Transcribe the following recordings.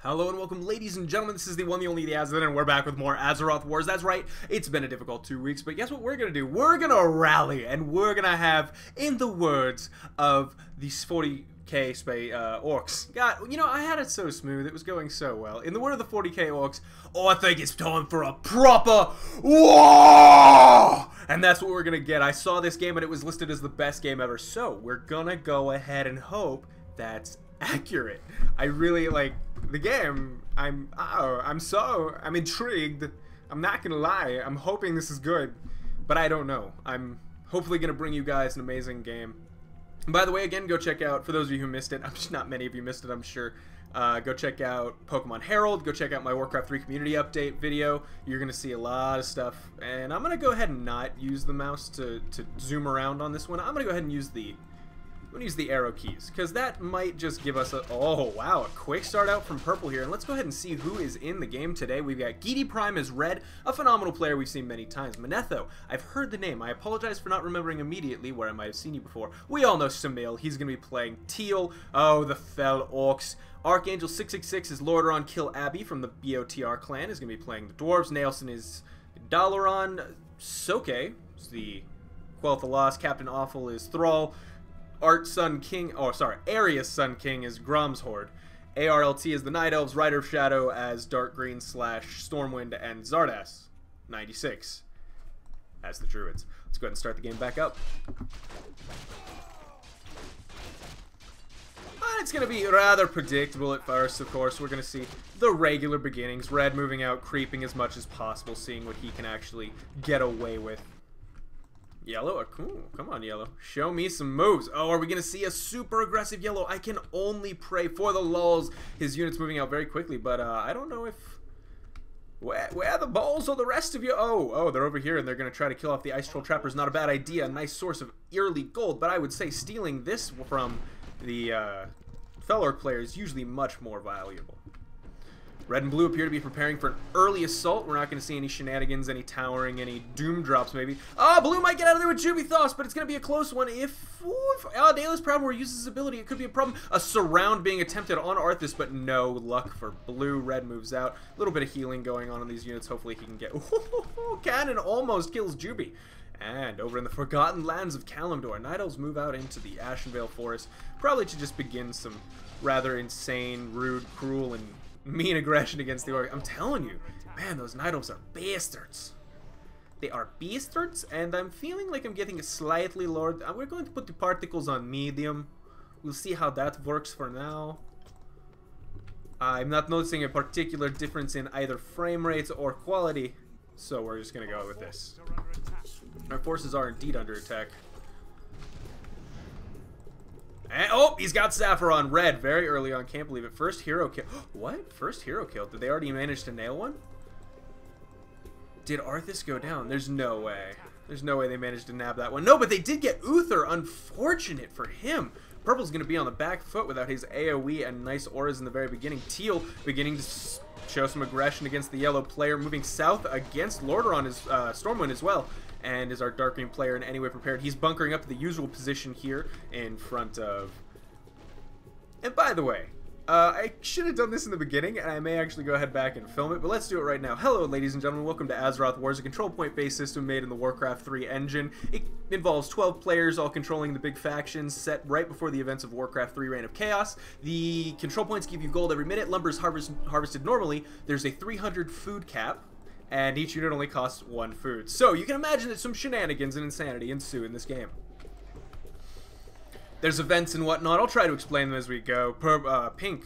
Hello and welcome, ladies and gentlemen. This is the one, the only, the Azaroth, and we're back with more Azeroth Wars. That's right, it's been a difficult 2 weeks, but guess what we're gonna do? We're gonna rally, and we're gonna have, in the words of these 40k orcs. God, you know, I had it so smooth, it was going so well. In the word of the 40k orcs, oh, I think it's time for a proper war! And that's what we're gonna get. I saw this game and it was listed as the best game ever, so we're gonna go ahead and hope that's accurate. I really like the game. I'm intrigued. I'm not gonna lie. I'm hoping this is good, but I don't know. I'm hopefully gonna bring you guys an amazing game. And by the way, again, go check out, for those of you who missed it, I'm just not many of you missed it, I'm sure. Go check out Pokemon Herald, go check out my Warcraft 3 community update video. You're gonna see a lot of stuff, and I'm gonna go ahead and not use the mouse to zoom around on this one. I'm gonna go ahead and use the arrow keys, because that might just give us a, oh wow, a quick start out from purple here. And let's go ahead and see who is in the game today. We've got Gidi Prime as red, a phenomenal player we've seen many times. Manetho, I've heard the name. I apologize for not remembering immediately where I might have seen you before. We all know Samil, he's going to be playing Teal. Oh, the fell orcs. Archangel 666 is Lordaeron Kill Abbey from the BOTR clan, is going to be playing the dwarves. Nailson is Dalaran. Soke is the Quel'The the Lost. Captain Awful is Thrall. Arius Sun King is Grom's Horde. ARLT is the Night Elves, Rider of Shadow as Dark Green / Stormwind, and Zardas 96 as the Druids. Let's go ahead and start the game back up. It's going to be rather predictable at first, of course. We're going to see the regular beginnings. Red moving out, creeping as much as possible, seeing what he can actually get away with. Yellow? Oh, cool. Come on, Yellow. Show me some moves. Oh, are we going to see a super aggressive Yellow? I can only pray for the lulls. His unit's moving out very quickly, but I don't know if... Where are the balls of the rest of you? Oh, they're over here, and they're going to try to kill off the Ice Troll Trapper. Is not a bad idea. A nice source of early gold, but I would say stealing this from the Felorc player is usually much more valuable. Red and blue appear to be preparing for an early assault. We're not going to see any shenanigans, any towering, any doom drops maybe. Oh, blue might get out of there with Jubithos, but it's going to be a close one. If Daedalus Proudmoore uses his ability, it could be a problem. A surround being attempted on Arthas, but no luck for blue. Red moves out. A little bit of healing going on these units. Hopefully he can get... Cannon almost kills Juby. And over in the Forgotten Lands of Kalimdor, Night Elves move out into the Ashenvale Forest, probably to just begin some rather insane, rude, cruel, and mean aggression against the orc. I'm telling you, man, those Night Elves are bastards. They are bastards, and I'm feeling like I'm getting a slightly lower... We're going to put the particles on medium. We'll see how that works for now. I'm not noticing a particular difference in either frame rates or quality, so we're just going to go with this. Our forces are indeed under attack. And, oh, he's got Sapphiron red very early on. Can't believe it. First hero kill. What? First hero kill? Did they already manage to nail one? Did Arthas go down? There's no way. There's no way they managed to nab that one. No, but they did get Uther. Unfortunate for him. Purple's going to be on the back foot without his AoE and nice auras in the very beginning. Teal beginning to show some aggression against the yellow player. Moving south against Lordaeron is Stormwind as well. And is our Dark Green player in any way prepared? He's bunkering up to the usual position here in front of... And by the way, I should have done this in the beginning, and I may actually go ahead back and film it, but let's do it right now. Hello, ladies and gentlemen. Welcome to Azeroth Wars, a control point-based system made in the Warcraft 3 engine. It involves 12 players, all controlling the big factions, set right before the events of Warcraft 3 Reign of Chaos. The control points give you gold every minute. Lumber is harvested normally. There's a 300 food cap, and each unit only costs 1 food. So you can imagine that some shenanigans and insanity ensue in this game. There's events and whatnot. I'll try to explain them as we go. Pink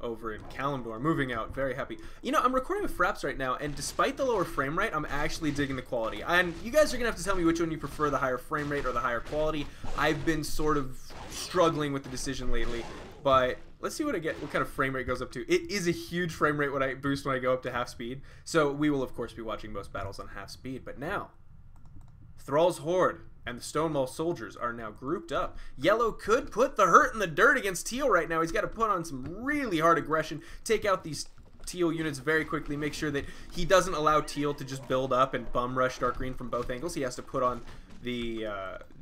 over in Kalimdor, moving out, very happy. You know, I'm recording with Fraps right now, and despite the lower frame rate, I'm actually digging the quality. And you guys are going to have to tell me which one you prefer, the higher frame rate or the higher quality. I've been sort of struggling with the decision lately, but let's see what kind of frame rate goes up to. It is a huge frame rate when I go up to half speed. So we will, of course, be watching most battles on half speed. But now, Thrall's Horde and the Stonewall Soldiers are now grouped up. Yellow could put the hurt in the dirt against Teal right now. He's got to put on some really hard aggression, take out these Teal units very quickly, make sure that he doesn't allow Teal to just build up and bum rush Dark Green from both angles. He has to put on the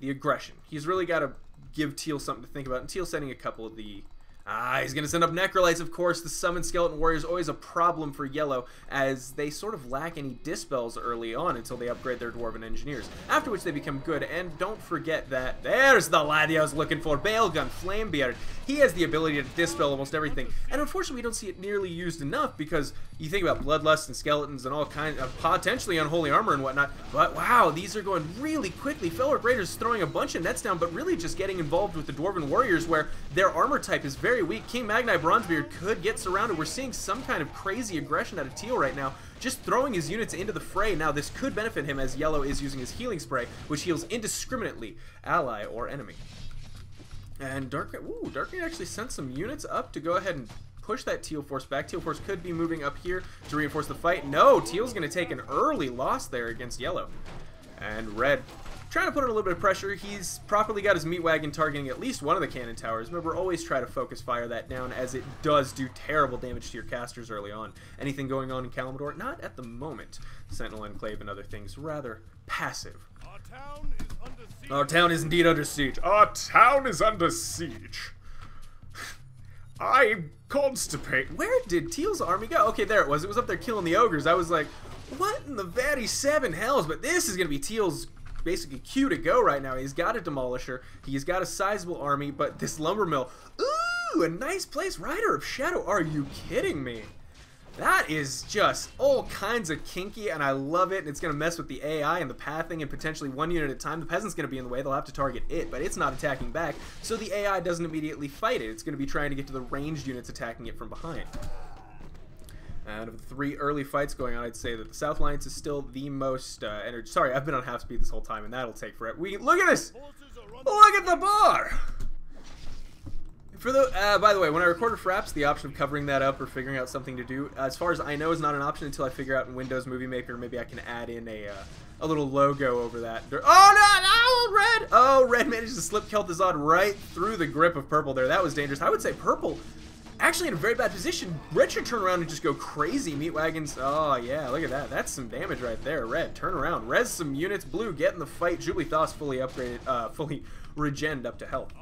aggression. He's really got to give Teal something to think about. And Teal's sending a couple of the He's going to send up Necrolytes, of course. The Summoned Skeleton Warrior is always a problem for yellow, as they sort of lack any Dispels early on until they upgrade their Dwarven Engineers, after which they become good. And don't forget that there's the lad I was looking for, Balegun Flamebeard. He has the ability to Dispel almost everything, and unfortunately we don't see it nearly used enough, because you think about Bloodlust and Skeletons and all kinds of potentially Unholy Armor and whatnot, but wow, these are going really quickly. Felric Raiders throwing a bunch of nets down, but really just getting involved with the Dwarven Warriors, where their armor type is very weak. King Magnai Bronzebeard could get surrounded. We're seeing some kind of crazy aggression out of Teal right now, just throwing his units into the fray. Now this could benefit him, as yellow is using his healing spray, which heals indiscriminately ally or enemy. And Darkrai actually sent some units up to go ahead and push that Teal Force back. Teal Force could be moving up here to reinforce the fight. No, Teal's going to take an early loss there against yellow. And red trying to put in a little bit of pressure. He's properly got his meat wagon targeting at least one of the cannon towers. Remember, always try to focus fire that down, as it does do terrible damage to your casters early on. Anything going on in Kalimdor? Not at the moment. Sentinel Enclave and other things, rather passive. Our town is under siege. Our town is indeed under siege. Our town is under siege. I'm constipated. Where did Teal's army go? Okay, there it was. It was up there killing the ogres. I was like, what in the very seven hells? But this is going to be Teal's basically cue to go right now. He's got a Demolisher. He's got a sizable army, but this lumber mill, ooh, a nice place. Rider of Shadow. Are you kidding me? That is just all kinds of kinky, and I love it. And it's going to mess with the AI and the pathing, and potentially one unit at a time. The peasant's going to be in the way. They'll have to target it, but it's not attacking back, so the AI doesn't immediately fight it. It's going to be trying to get to the ranged units attacking it from behind. Out of the three early fights going on, I'd say that the South Alliance is still the most energy. Sorry, I've been on half speed this whole time, and that'll take forever. Look at this! Look at the bar! For the by the way, when I recorded Fraps, the option of covering that up or figuring out something to do, as far as I know, is not an option until I figure out in Windows Movie Maker. Maybe I can add in a little logo over that. Oh no, red! Oh, red managed to slip Kel'Thuzad right through the grip of purple there. That was dangerous. I would say purple actually in a very bad position. Red should turn around and just go crazy. Meat wagons. Oh yeah, look at that. That's some damage right there. Red, turn around. Res some units. Blue, get in the fight. Jubilee fully upgraded, fully regened up to health.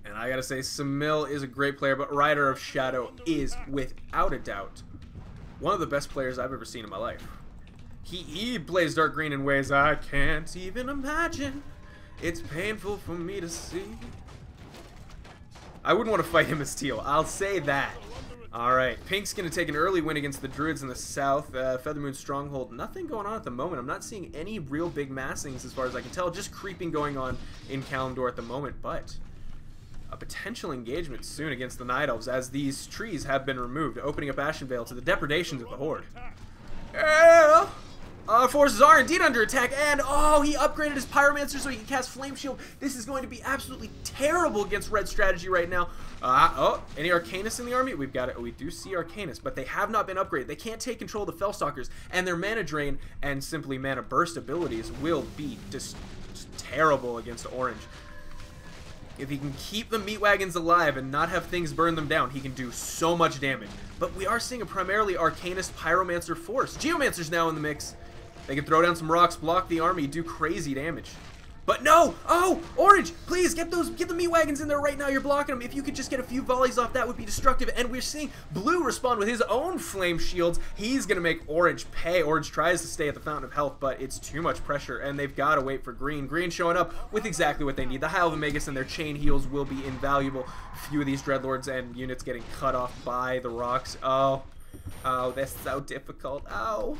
And I gotta say, Samil is a great player, but Rider of Shadow is, without a doubt, one of the best players I've ever seen in my life. He plays dark green in ways I can't even imagine. It's painful for me to see. I wouldn't want to fight him as Teal, I'll say that. Alright, Pink's gonna take an early win against the Druids in the south. Feathermoon Stronghold, nothing going on at the moment. I'm not seeing any real big massings as far as I can tell. Just creeping going on in Kalimdor at the moment, but a potential engagement soon against the Night Elves, as these trees have been removed, opening up Ashenvale to the depredations of the Horde. Yeah. Our forces are indeed under attack, and oh, he upgraded his Pyromancer so he can cast Flame Shield. This is going to be absolutely terrible against red strategy right now. Oh, any Arcanus in the army? We've got it. We do see Arcanus, but they have not been upgraded. They can't take control of the Fellstalkers, and their Mana Drain and simply Mana Burst abilities will be just terrible against orange. If he can keep the meat wagons alive and not have things burn them down, he can do so much damage. But we are seeing a primarily Arcanist Pyromancer force. Geomancer's now in the mix. They can throw down some rocks, block the army, do crazy damage. But no! Oh! Orange! Please, get the meat wagons in there right now. You're blocking them. If you could just get a few volleys off, that would be destructive. And we're seeing Blue respond with his own flame shields. He's going to make Orange pay. Orange tries to stay at the Fountain of Health, but it's too much pressure, and they've got to wait for Green. Green showing up with exactly what they need. The High Elven Magus and their chain heals will be invaluable. Few of these Dreadlords and units getting cut off by the rocks. Oh. Oh, that's so difficult. Oh.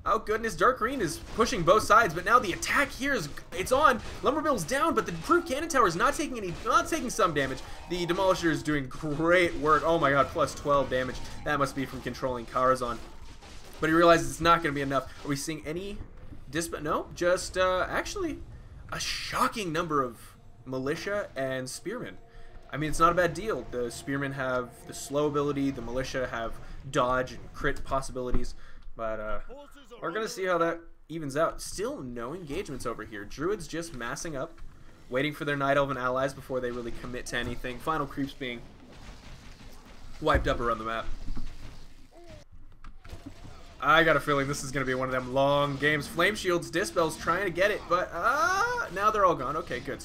Oh goodness, Dark Green is pushing both sides, but now the attack here it's on. Lumbermill's down, but the Improved Cannon Tower is not taking some damage. The Demolisher is doing great work. Oh my god, plus 12 damage. That must be from controlling Karazhan. But he realizes it's not going to be enough. Are we seeing any dispatch? No, just actually a shocking number of Militia and Spearmen. I mean, it's not a bad deal. The Spearmen have the slow ability, the Militia have dodge and crit possibilities. But we're going to see how that evens out. Still no engagements over here. Druids just massing up, waiting for their Night Elven allies before they really commit to anything. Final creeps being wiped up around the map. I got a feeling this is going to be one of them long games. Flame Shields, Dispel's trying to get it, but now they're all gone. Okay, good.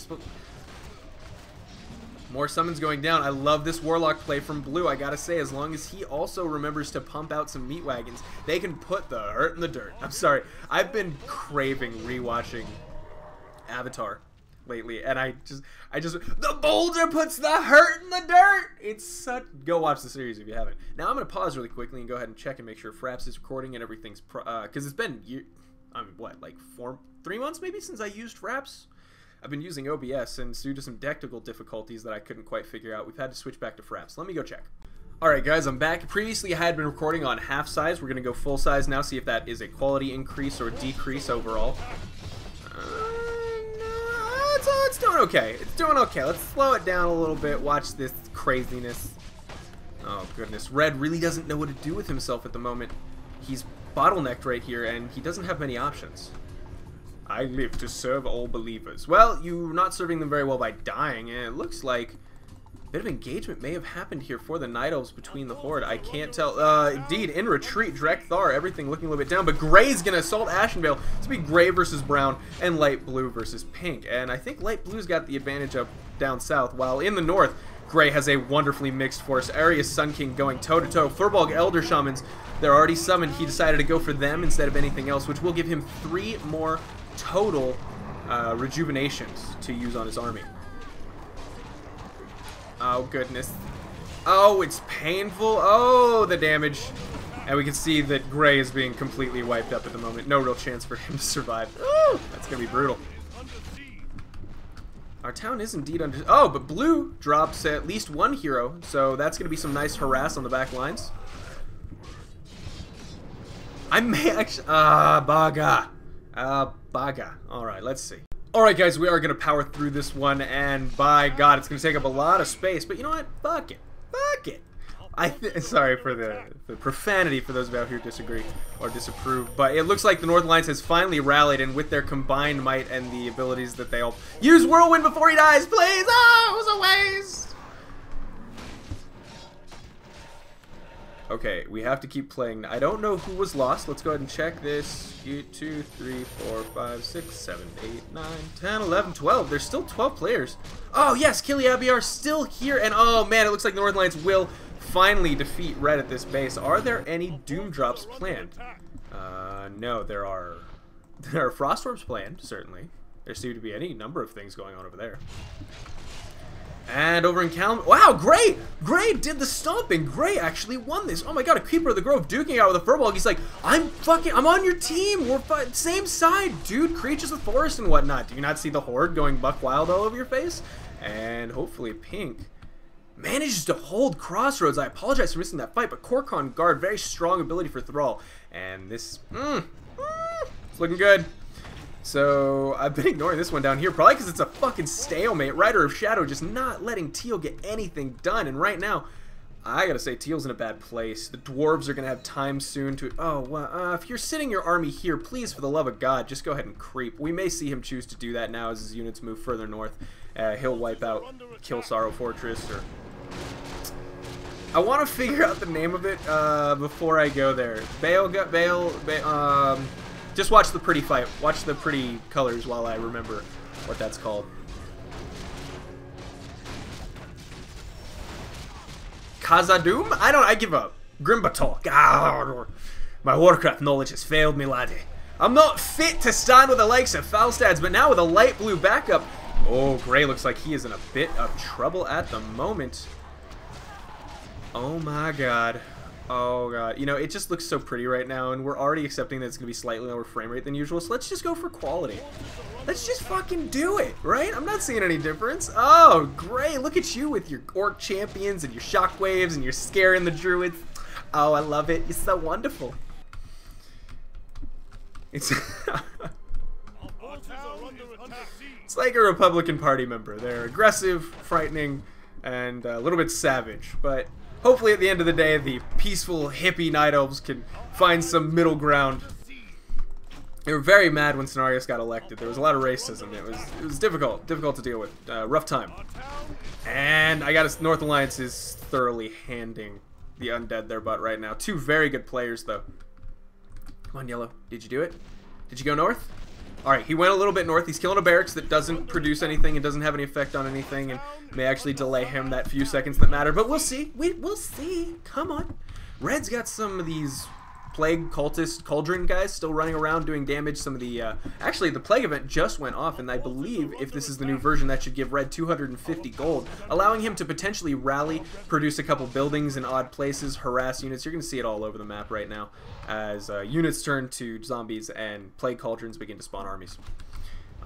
More summons going down. I love this Warlock play from Blue, I gotta say. As long as he also remembers to pump out some meat wagons, they can put the hurt in the dirt. I'm sorry. I've been craving rewatching Avatar lately, and I just the boulder puts the hurt in the dirt. It's such. Go watch the series if you haven't. Now I'm gonna pause really quickly and go ahead and check and make sure Fraps is recording and everything's because it's been what, like 3 months maybe since I used Fraps. I've been using OBS, and due to some technical difficulties that I couldn't quite figure out, we've had to switch back to Fraps. Let me go check. Alright guys, I'm back. Previously I had been recording on half size. We're going to go full size now, see if that is a quality increase or decrease overall. It's doing okay. It's doing okay. Let's slow it down a little bit. Watch this craziness. Oh goodness. Red really doesn't know what to do with himself at the moment. He's bottlenecked right here, and he doesn't have many options. I live to serve all believers. Well, you're not serving them very well by dying, and it looks like a bit of engagement may have happened here for the Night Elves between the Horde. I can't tell. Indeed, in retreat, Drekthar, everything looking a little bit down, but Gray's gonna assault Ashenvale. It's gonna be Gray versus Brown, and Light Blue versus Pink. And I think Light Blue's got the advantage up down south, while in the north, Gray has a wonderfully mixed force. Arius Sun King going toe-to-toe. Furbolg Elder Shamans, they're already summoned. He decided to go for them instead of anything else, which will give him 3 more total rejuvenations to use on his army. Oh goodness. Oh, it's painful. Oh, the damage. And we can see that Gray is being completely wiped up at the moment. No real chance for him to survive. Oh, that's gonna be brutal. Our town is indeed under... Oh, but Blue drops at least 1 hero, so that's gonna be some nice harass on the back lines. I may actually... Baga. Baga. Alright, let's see. Alright guys, we are going to power through this one, and by God, it's going to take up a lot of space, but you know what? Fuck it. Fuck it. Sorry for the profanity for those of you out here who disagree or disapprove, but it looks like the North Alliance has finally rallied, and with their combined might and the abilities that they all... Use Whirlwind before he dies, please! Oh, it was a waste! Okay, we have to keep playing. I don't know who was lost. Let's go ahead and check this. 2, 3, 4, 5, 6, 7, 8, 9, 10, 11, 12. There's still 12 players. Oh, yes, Kiliabiar still here. And, oh, man, it looks like the Northern Alliance will finally defeat Red at this base. Are there any Doom Drops planned? No, there are Frostorms planned, certainly. There seem to be any number of things going on over there. And over in Calum, wow, Gray! Gray did the stomping. Gray actually won this. Oh my God, a Keeper of the Grove duking out with a Furbolg. He's like, I'm on your team. We're same side, dude. Creatures of the Forest and whatnot. Do you not see the Horde going buck wild all over your face? And hopefully Pink manages to hold Crossroads. I apologize for missing that fight, but Korkon Guard, very strong ability for Thrall. And this, it's looking good. So, I've been ignoring this one down here, probably because it's a fucking stalemate. Rider of Shadow just not letting Teal get anything done, and right now, I gotta say, Teal's in a bad place. The Dwarves are gonna have time soon to... Oh, well, if you're sitting your army here, please, for the love of God, just go ahead and creep. We may see him choose to do that now as his units move further north. He'll wipe out Kill Sorrow Fortress, or... I want to figure out the name of it before I go there. Just watch the pretty fight. Watch the pretty colors while I remember what that's called. Khazad-dûm? I give up. Grimbatalk. My Warcraft knowledge has failed me, laddie. I'm not fit to stand with the likes of Falstads, but now with a light blue backup. Oh, Gray looks like he is in a bit of trouble at the moment. Oh my God. Oh God, you know, it just looks so pretty right now, and we're already accepting that it's gonna be slightly lower frame rate than usual, so let's just go for quality. Let's just fucking do it, right? I'm not seeing any difference. Oh, Gray, look at you with your Orc Champions and your Shockwaves and you're scaring the Druids. Oh, I love it. You're so wonderful. It's... It's like a Republican Party member. They're aggressive, frightening, and a little bit savage, but... Hopefully at the end of the day, the peaceful, hippie Night Elves can find some middle ground. They were very mad when Cenarius got elected. There was a lot of racism. It was difficult to deal with. Rough time. And I got North Alliance is thoroughly handing the Undead their butt right now. 2 very good players, though. Come on, Yellow. Did you do it? Did you go north? Alright, he went a little bit north. He's killing a barracks that doesn't produce anything and doesn't have any effect on anything and may actually delay him that few seconds that matter. But we'll see. We'll see. Come on. Red's got some of these Plague, Cultist, Cauldron guys still running around doing damage. Some of the, actually the Plague event just went off, and I believe if this is the new version, that should give Red 250 gold, allowing him to potentially rally, produce a couple buildings in odd places, harass units. You're going to see it all over the map right now as units turn to zombies and Plague Cauldrons begin to spawn armies.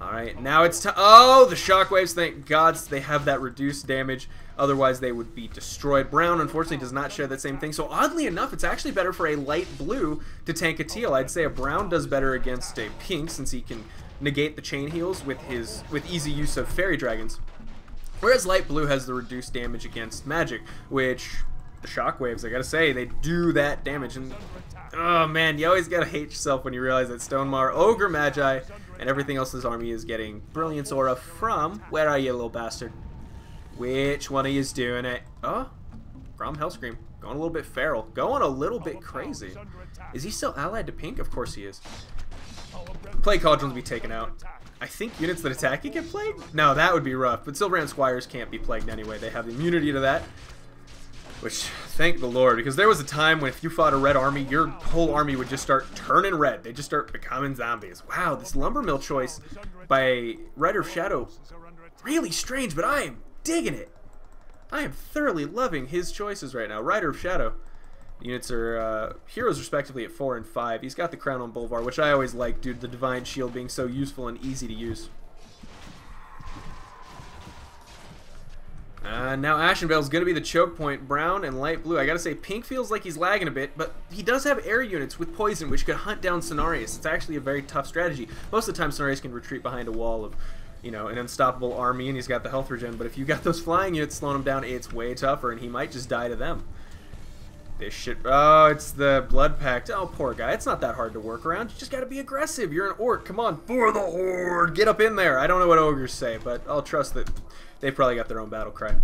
Alright, now it's time. Oh, the shockwaves, thank God they have that reduced damage. Otherwise, they would be destroyed. Brown, unfortunately, does not share that same thing. So, oddly enough, it's actually better for a light blue to tank a teal. I'd say a brown does better against a pink since he can negate the chain heals with easy use of fairy dragons. Whereas light blue has the reduced damage against magic, which the shockwaves, I gotta say, they do that damage. And oh man, you always gotta hate yourself when you realize that Stonemar, Ogre Magi, and everything else in his army is getting Brilliance Aura from, where are you, little bastard? Which one of you's doing it? Oh, Grom Hellscream, going a little bit feral, going a little bit crazy. Is he still allied to pink? Of course he is. Plague Cauldrons will be taken out. I think units that attack you get plagued? No, that would be rough, but Silverhand Squires can't be plagued anyway. They have the immunity to that. Which, thank the Lord, because there was a time when if you fought a red army, your whole army would just start turning red. They just start becoming zombies. Wow, this Lumbermill choice by Rider of Shadow, really strange, but I am digging it. I am thoroughly loving his choices right now. Rider of Shadow. Units are heroes respectively at 4 and 5. He's got the Crown on Bolvar, which I always like due to the Divine Shield being so useful and easy to use. Now Ashenvale is going to be the choke point. Brown and light blue. I gotta say, pink feels like he's lagging a bit, but he does have air units with poison, which could hunt down Cenarius. It's actually a very tough strategy. Most of the time, Cenarius can retreat behind a wall of, you know, an unstoppable army, and he's got the health regen. But if you got those flying units slowing him down, it's way tougher, and he might just die to them. This shit. Oh, it's the Blood Pact. Oh, poor guy. It's not that hard to work around. You just gotta be aggressive. You're an orc. Come on, for the horde. Get up in there. I don't know what ogres say, but I'll trust that they've probably got their own battle cry.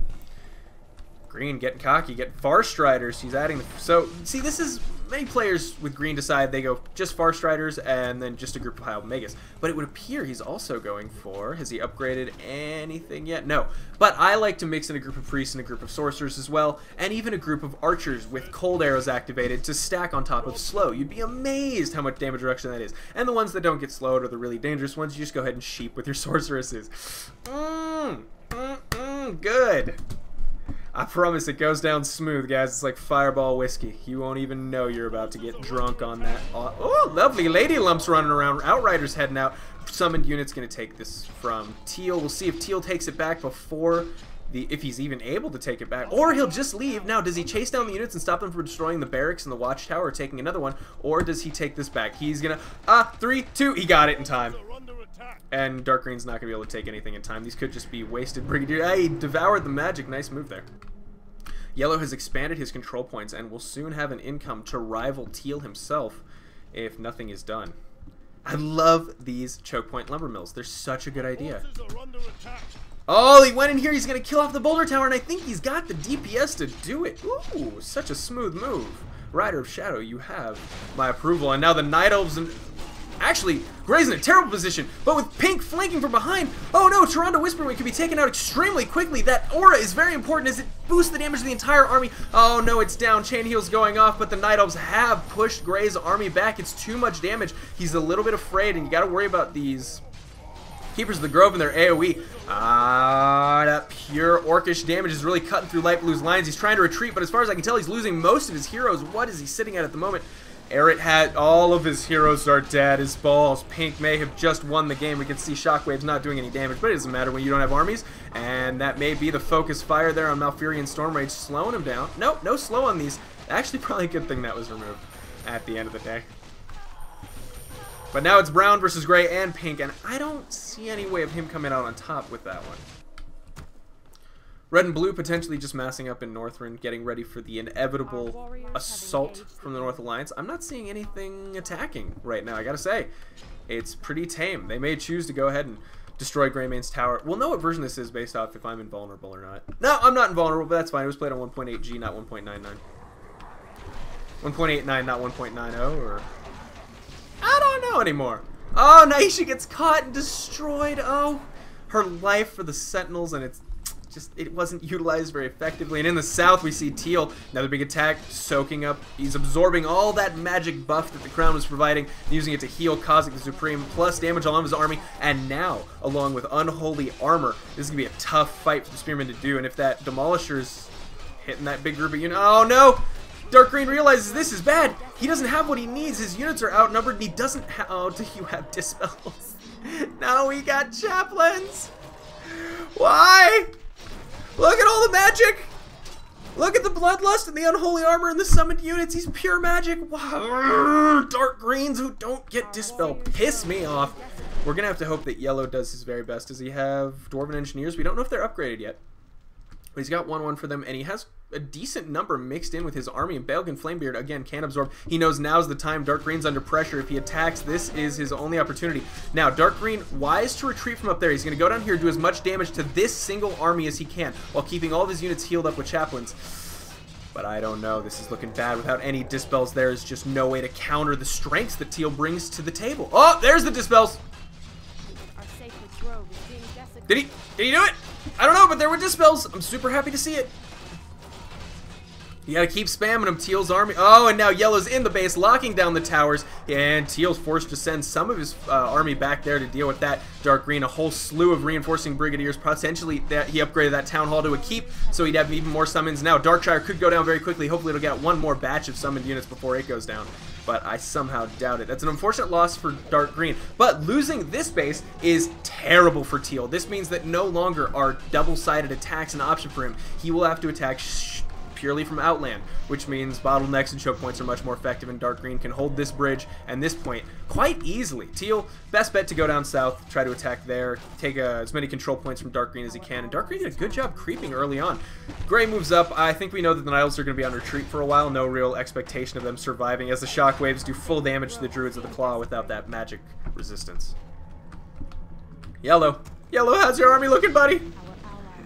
Green getting cocky, getting Farstriders. He's adding the... So, see, this is... Many players with green decide they go just Farstriders and then just a group of High Omegas. But it would appear he's also going for... Has he upgraded anything yet? No. But I like to mix in a group of priests and a group of sorcerers as well, and even a group of archers with cold arrows activated to stack on top of slow. You'd be amazed how much damage reduction that is. And the ones that don't get slowed are the really dangerous ones. You just go ahead and sheep with your sorceresses. Good. I promise it goes down smooth, guys. It's like Fireball whiskey. You won't even know you're about to get drunk on that. Oh, lovely. Lady Lumps running around. Outriders heading out. Summoned unit's going to take this from Teal. We'll see if Teal takes it back before if he's even able to take it back. Or he'll just leave. Now, does he chase down the units and stop them from destroying the barracks and the watchtower or taking another one? Or does he take this back? He's going to... 3, 2. He got it in time. And Dark Green's not going to be able to take anything in time. These could just be wasted Brigadier. Hey, devoured the magic. Nice move there. Yellow has expanded his control points and will soon have an income to rival Teal himself if nothing is done. I love these choke point lumber mills. They're such a good idea. Oh, he went in here. He's going to kill off the boulder tower, and I think he's got the DPS to do it. Ooh, such a smooth move. Rider of Shadow, you have my approval. And now the Night Elves and... Actually, Gray's in a terrible position, but with Pink flanking from behind, oh no, Tyrande Whisperwind can be taken out extremely quickly. That aura is very important as it boosts the damage of the entire army. Oh no, it's down. Chain heal's going off, but the Night Elves have pushed Gray's army back. It's too much damage. He's a little bit afraid, and you got to worry about these Keepers of the Grove and their AoE. That pure orcish damage is really cutting through Light Blue's lines. He's trying to retreat, but as far as I can tell, he's losing most of his heroes. What is he sitting at the moment? Eret had all of his heroes are dead as balls. Pink may have just won the game. We can see Shockwave's not doing any damage, but it doesn't matter when you don't have armies. And that may be the focus fire there on Malfurion Stormrage, slowing him down. Nope, no slow on these. Actually, probably a good thing that was removed at the end of the day. But now it's brown versus gray and pink, and I don't see any way of him coming out on top with that one. Red and blue potentially just massing up in Northrend, getting ready for the inevitable assault from the North Alliance. I'm not seeing anything attacking right now, I gotta say. It's pretty tame. They may choose to go ahead and destroy Greymane's tower. We'll know what version this is based off if I'm invulnerable or not. No, I'm not invulnerable, but that's fine. It was played on 1.8G, not 1.99. 1.89, not 1.90, or... I don't know anymore. Oh, Naisha gets caught and destroyed. Oh, her life for the Sentinels, and it wasn't utilized very effectively. And in the south, we see Teal, another big attack, soaking up. He's absorbing all that magic buff that the crown was providing, using it to heal Kha'Zix the Supreme, plus damage on his army. And now, along with Unholy Armor, this is going to be a tough fight for the Spearmen to do. And if that Demolisher's hitting that big group of units, oh no! Dark Green realizes this is bad. He doesn't have what he needs. His units are outnumbered, and he doesn't have... Oh, do you have Dispels? Now we got Chaplains. Why? Look at all the magic! Look at the Bloodlust and the Unholy Armor and the summoned units. He's pure magic. Wow. Dark Greens who don't get Dispel piss me off. We're going to have to hope that Yellow does his very best. Does he have Dwarven Engineers? We don't know if they're upgraded yet. But he's got 1-1 for them, and he has a decent number mixed in with his army. And Bailgun Flamebeard, again, can absorb. He knows now's the time. Dark Green's under pressure. If he attacks, this is his only opportunity. Now, Dark Green, wise to retreat from up there. He's going to go down here, do as much damage to this single army as he can, while keeping all of his units healed up with Chaplains. But I don't know. This is looking bad. Without any Dispels, there is just no way to counter the strengths that Teal brings to the table. Oh, there's the Dispels! Did he do it? I don't know, but there were Dispels. I'm super happy to see it. You gotta keep spamming him, Teal's army. Oh, and now Yellow's in the base, locking down the towers, and Teal's forced to send some of his army back there to deal with that. Dark Green, a whole slew of reinforcing brigadiers. Potentially, that he upgraded that town hall to a keep, so he'd have even more summons. Now, Darkshire could go down very quickly. Hopefully, it'll get one more batch of summoned units before it goes down. But I somehow doubt it. That's an unfortunate loss for Dark Green. But losing this base is terrible for Teal. This means that no longer are double-sided attacks an option for him. He will have to attack purely from Outland, which means bottlenecks and choke points are much more effective, and Dark Green can hold this bridge and this point quite easily. Teal, best bet to go down south, try to attack there, take as many control points from Dark Green as he can, and Dark Green did a good job creeping early on. Gray moves up. I think we know that the Nihils are going to be on retreat for a while. No real expectation of them surviving, as the shockwaves do full damage to the Druids of the Claw without that magic resistance. Yellow. Yellow, how's your army looking, buddy?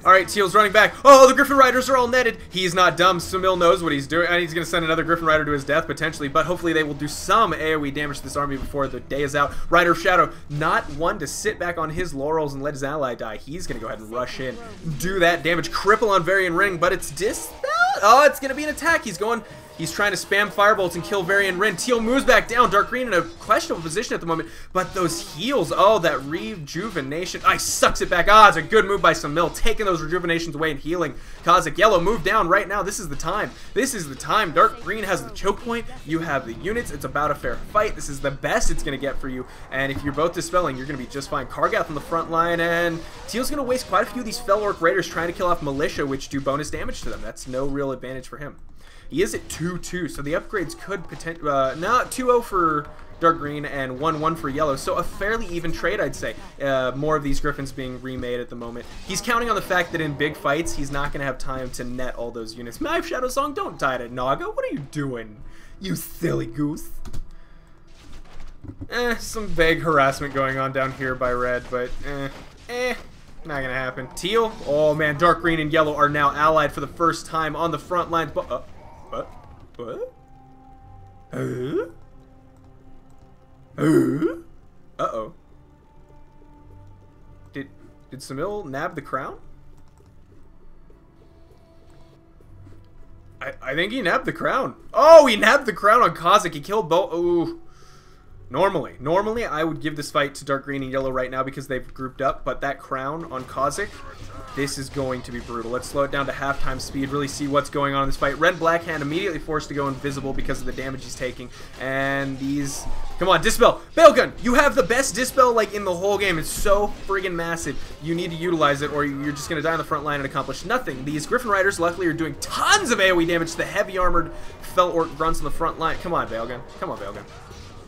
Alright, Teal's running back. Oh, the Griffin Riders are all netted. He's not dumb. Samil knows what he's doing. And he's going to send another Griffin Rider to his death, potentially. But hopefully they will do some AoE damage to this army before the day is out. Rider of Shadow, not one to sit back on his laurels and let his ally die. He's going to go ahead and rush in. Do that damage. Cripple on Varian Ring, but it's dispelled. Oh, it's going to be an attack. He's trying to spam Firebolts and kill Varian Rin. Teal moves back down. Dark Green in a questionable position at the moment. But those heals, oh, that rejuvenation. Sucks it back. It's a good move by Samil, taking those rejuvenations away and healing Kha'Zix. Yellow, move down right now. This is the time. This is the time. Dark Green has the choke point. You have the units. It's about a fair fight. This is the best it's going to get for you. And if you're both dispelling, you're going to be just fine. Kargath on the front line, and Teal's going to waste quite a few of these Fel Orc Raiders trying to kill off Militia, which do bonus damage to them. That's no real advantage for him. He is at 2-2, so the upgrades could potentially... no, 2-0 for Dark Green and 1-1 for Yellow, so a fairly even trade, I'd say. More of these Griffins being remade at the moment. He's counting on the fact that in big fights, he's not going to have time to net all those units. Knife Shadow Song, don't die to Naga. What are you doing, you silly goose? Some vague harassment going on down here by Red, but not gonna happen. Teal, oh man, Dark Green and Yellow are now allied for the first time on the front lines, but... What? Uh-oh. Did Samil nab the crown? I think he nabbed the crown. Oh, he nabbed the crown on Kha'Zix. He killed both. Ooh. Normally, I would give this fight to Dark Green and Yellow right now because they've grouped up, but that crown on Kha'Zix, this is going to be brutal. Let's slow it down to halftime speed, really see what's going on in this fight. Red Blackhand immediately forced to go invisible because of the damage he's taking, and these... Come on, Dispel! Bailgun! You have the best Dispel, like, in the whole game. It's so friggin' massive. You need to utilize it, or you're just gonna die on the front line and accomplish nothing. These Griffin Riders, luckily, are doing tons of AoE damage to the heavy armored Fel Orc grunts on the front line. Come on, Bailgun. Come on, Bailgun.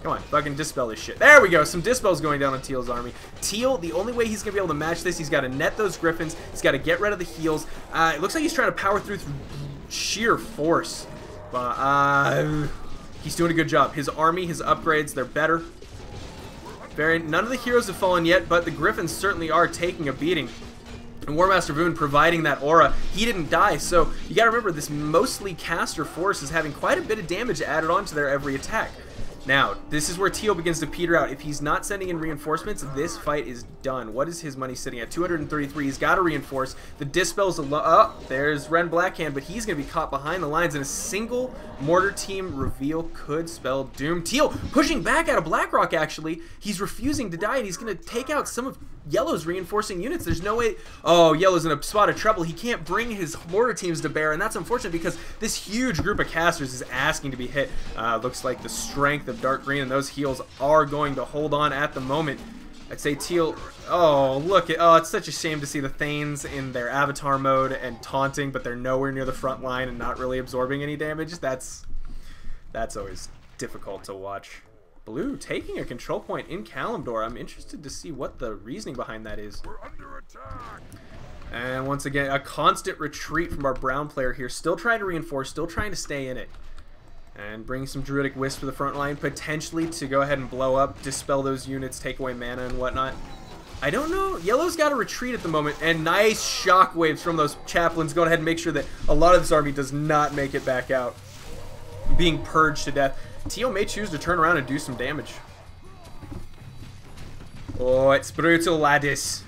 Come on, fucking Dispel this shit. There we go. Some Dispels going down on Teal's army. Teal, the only way he's going to be able to match this, he's got to net those Griffins. He's got to get rid of the heals. It looks like he's trying to power through sheer force. He's doing a good job. His army, his upgrades, they're better. None of the heroes have fallen yet, but the Griffins certainly are taking a beating. And War Master Voon providing that aura, he didn't die, so you gotta remember this mostly caster force is having quite a bit of damage added on to their every attack. Now, this is where Teal begins to peter out. If he's not sending in reinforcements, this fight is done. What is his money sitting at? 233. He's got to reinforce. The Dispel's oh, there's Ren Blackhand, but he's going to be caught behind the lines, and a single mortar team reveal could spell doom. Teal pushing back out of Blackrock, actually. He's refusing to die, and he's going to take out some of Yellow's reinforcing units. There's no way. Oh, Yellow's in a spot of trouble. He can't bring his mortar teams to bear, and that's unfortunate because this huge group of casters is asking to be hit. Looks like the strength of Dark Green and those heals are going to hold on at the moment. I'd say Teal. Oh, look at. Oh, it's such a shame to see the Thanes in their avatar mode and taunting, but they're nowhere near the front line and not really absorbing any damage. That's always difficult to watch. Blue taking a control point in Kalimdor. I'm interested to see what the reasoning behind that is. We're under attack. And once again, a constant retreat from our brown player here. Still trying to reinforce, still trying to stay in it. And bring some Druidic Wisp to the front line, potentially to go ahead and blow up, dispel those units, take away mana and whatnot. I don't know. Yellow's got a retreat at the moment, and nice shockwaves from those chaplains. Go ahead and make sure that a lot of this army does not make it back out, being purged to death. Teal may choose to turn around and do some damage. Oh, it's brutal, laddies.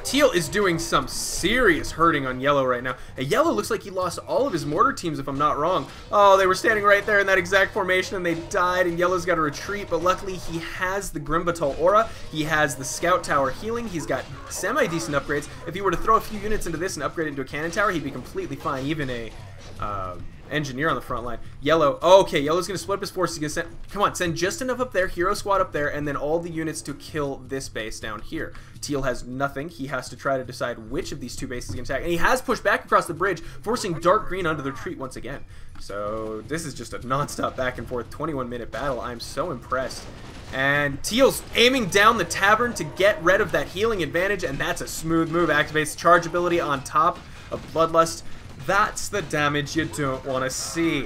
Teal is doing some serious hurting on Yellow right now. Yellow looks like he lost all of his mortar teams, if I'm not wrong. Oh, they were standing right there in that exact formation, and they died, and Yellow's got to retreat, but luckily he has the Grimbatal Aura. He has the Scout Tower healing. He's got semi-decent upgrades. If he were to throw a few units into this and upgrade it into a Cannon Tower, he'd be completely fine. Even a Engineer on the front line. Yellow. Oh, okay, Yellow's going to split up his forces. He's going to send, come on, send just enough up there, Hero Squad up there, and then all the units to kill this base down here. Teal has nothing. He has to try to decide which of these two bases he's going to attack. And he has pushed back across the bridge, forcing Dark Green under the retreat once again. So this is just a non-stop back and forth 21-minute battle. I'm so impressed. And Teal's aiming down the Tavern to get rid of that healing advantage, and that's a smooth move. Activates charge ability on top of Bloodlust. That's the damage you don't want to see.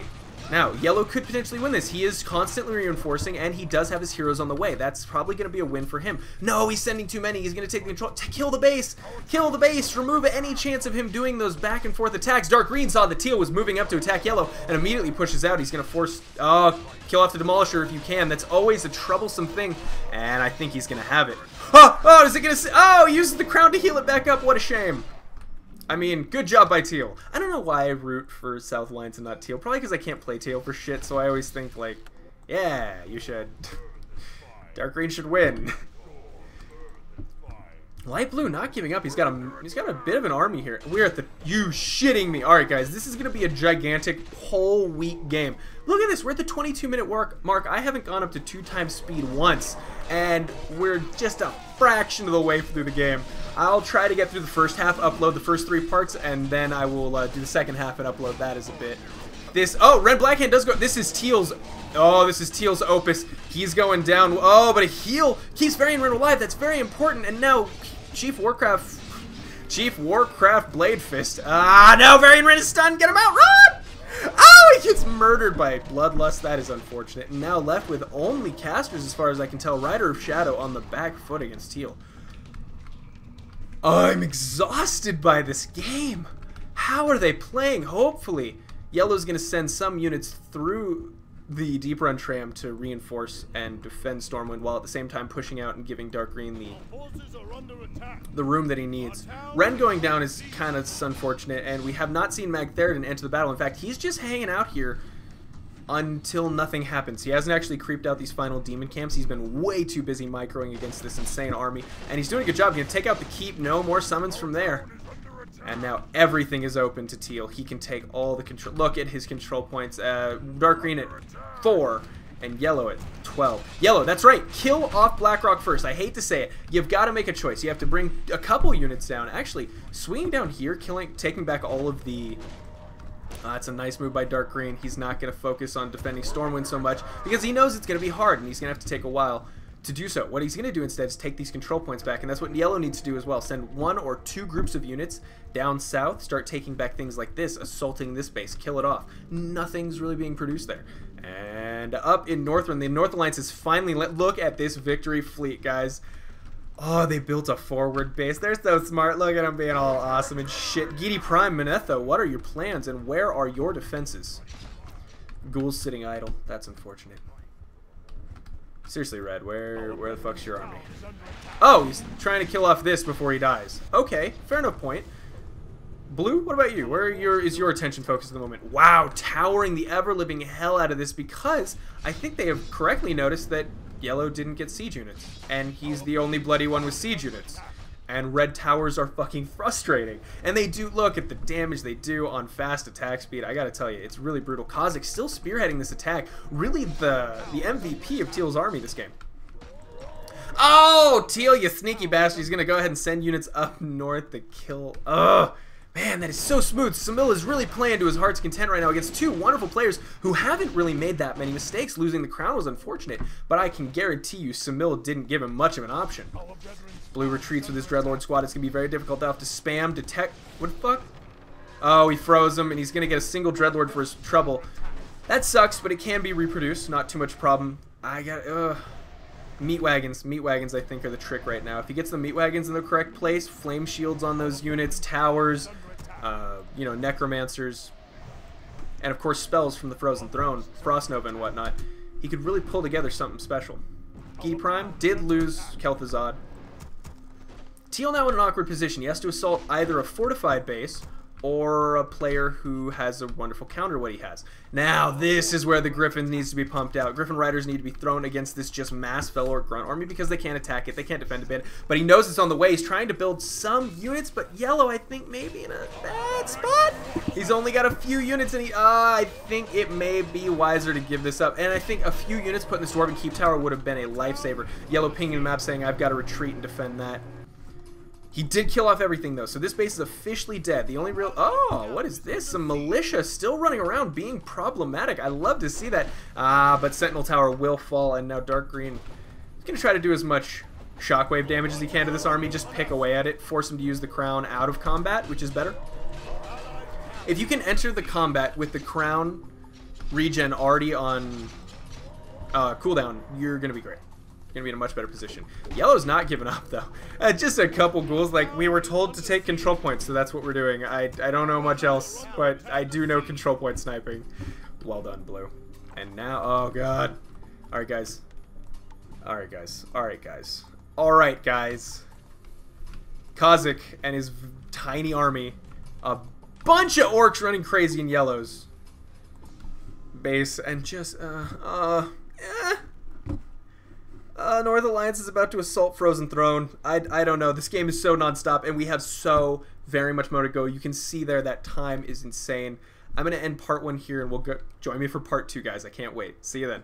Now, Yellow could potentially win this. He is constantly reinforcing, and he does have his heroes on the way. That's probably going to be a win for him. No, he's sending too many. He's going to take the control. Kill the base. Kill the base. Remove any chance of him doing those back and forth attacks. Dark Green saw that Teal was moving up to attack Yellow and immediately pushes out. He's going to force... kill off the Demolisher if you can. That's always a troublesome thing, and I think he's going to have it. Oh, is it going to... Oh, he uses the crown to heal it back up. What a shame. I mean, good job by Teal. I don't know why I root for South Alliance and not Teal. Probably because I can't play Teal for shit, so I always think, like, yeah, you should. Dark Green should win. Light Blue not giving up. He's got a bit of an army here. We're at the... You shitting me. All right, guys, this is going to be a gigantic whole week game. Look at this. We're at the 22-minute mark. I haven't gone up to 2x speed once, and we're just a fraction of the way through the game. I'll try to get through the first half, upload the first 3 parts, and then I will do the second half and upload that as a bit. This... Oh, Red Blackhand does go... This is Teal's... Oh, this is Teal's Opus. He's going down. Oh, but a heal keeps Varian Ren alive. That's very important. And now Chief Warcraft Blade Fist. No, Varian Ren is stunned. Get him out. Run! Oh, he gets murdered by Bloodlust. That is unfortunate. And now left with only casters, as far as I can tell. Rider of Shadow on the back foot against Teal. I'm exhausted by this game. How are they playing? Hopefully, Yellow's going to send some units through the Deep Run Tram to reinforce and defend Stormwind, while at the same time pushing out and giving Dark Green the room that he needs. Ren going down is kind of unfortunate, and we have not seen Magtheridon enter the battle. In fact, he's just hanging out here until nothing happens. He hasn't actually creeped out these final demon camps. He's been way too busy microing against this insane army, and he's doing a good job. He's going to take out the keep. No more summons from there. And now everything is open to Teal. He can take all the control. Look at his control points. Dark Green at 4 and Yellow at 12. Yellow, that's right. Kill off Blackrock first. I hate to say it. You've got to make a choice. You have to bring a couple units down. Actually, swinging down here, taking back all of the... That's a nice move by Dark Green. He's not going to focus on defending Stormwind so much because he knows it's going to be hard and he's going to have to take a while to do so. What he's going to do instead is take these control points back, and that's what Yellow needs to do as well. Send 1 or 2 groups of units down south, start taking back things like this, assaulting this base, kill it off. Nothing's really being produced there. And up in Northrend, the North Alliance is finally... Look at this victory fleet, guys. Oh, they built a forward base. They're so smart. Look at them being all awesome and shit. Gidi Prime, Manetho, what are your plans, and where are your defenses? Ghouls sitting idle. That's unfortunate. Seriously, Red, where the fuck's your army? Oh, he's trying to kill off this before he dies. Okay, fair enough point. Blue, what about you? Where is your attention focused at the moment? Wow, towering the ever-living hell out of this because I think they have correctly noticed that Yellow didn't get siege units. And he's the only bloody one with siege units. And red towers are fucking frustrating. And they do, look at the damage they do on fast attack speed. I gotta tell you, it's really brutal. Kha'Zix still spearheading this attack. Really the MVP of Teal's army this game. Oh, Teal, you sneaky bastard. He's gonna go ahead and send units up north to kill. Ugh. Man, that is so smooth. Samil is really playing to his heart's content right now against two wonderful players who haven't really made that many mistakes. Losing the crown was unfortunate, but I can guarantee you Samil didn't give him much of an option. Blue retreats with his Dreadlord squad. It's going to be very difficult. They'll have to spam, detect... What the fuck? Oh, he froze him, and he's going to get a single Dreadlord for his trouble. That sucks, but it can be reproduced. Not too much problem. I got... Meat wagons. Meat wagons, I think, are the trick right now. If he gets the meat wagons in the correct place, flame shields on those units, towers, you know, necromancers, and of course spells from the Frozen Throne, Frost Nova and whatnot, he could really pull together something special. Gi Prime did lose Kel'Thuzad. Teal now in an awkward position. He has to assault either a fortified base or a player who has a wonderful counter to what he has. Now, this is where the Griffin needs to be pumped out. Griffin Riders need to be thrown against this just mass Felor Grunt army because they can't attack it, they can't defend a bit, but he knows it's on the way. He's trying to build some units, but Yellow, I think, maybe in a bad spot. He's only got a few units, and I think it may be wiser to give this up, and I think a few units put in this Dwarven Keep Tower would have been a lifesaver. Yellow pinging the map saying, I've got to retreat and defend that. He did kill off everything, though, so this base is officially dead. The only real... Oh, what is this? Some militia still running around being problematic. I love to see that. But Sentinel Tower will fall, and now Dark Green is going to try to do as much shockwave damage as he can to this army. Just pick away at it. Force him to use the crown out of combat, which is better. If you can enter the combat with the crown regen already on cooldown, you're going to be great. Gonna be in a much better position. Yellow's not giving up though. Just a couple ghouls. Like, we were told to take control points, so that's what we're doing. I don't know much else, but I do know control point sniping. Well done, Blue. And now, oh god. Alright guys. Alright guys. Alright guys. Alright guys. Kha'Zix and his tiny army. A bunch of orcs running crazy in Yellow's base, and just North Alliance is about to assault Frozen Throne. I don't know. This game is so non-stop, and we have so very much more to go. You can see there that time is insane. I'm going to end part 1 here, and we'll join me for part 2, guys. I can't wait. See you then.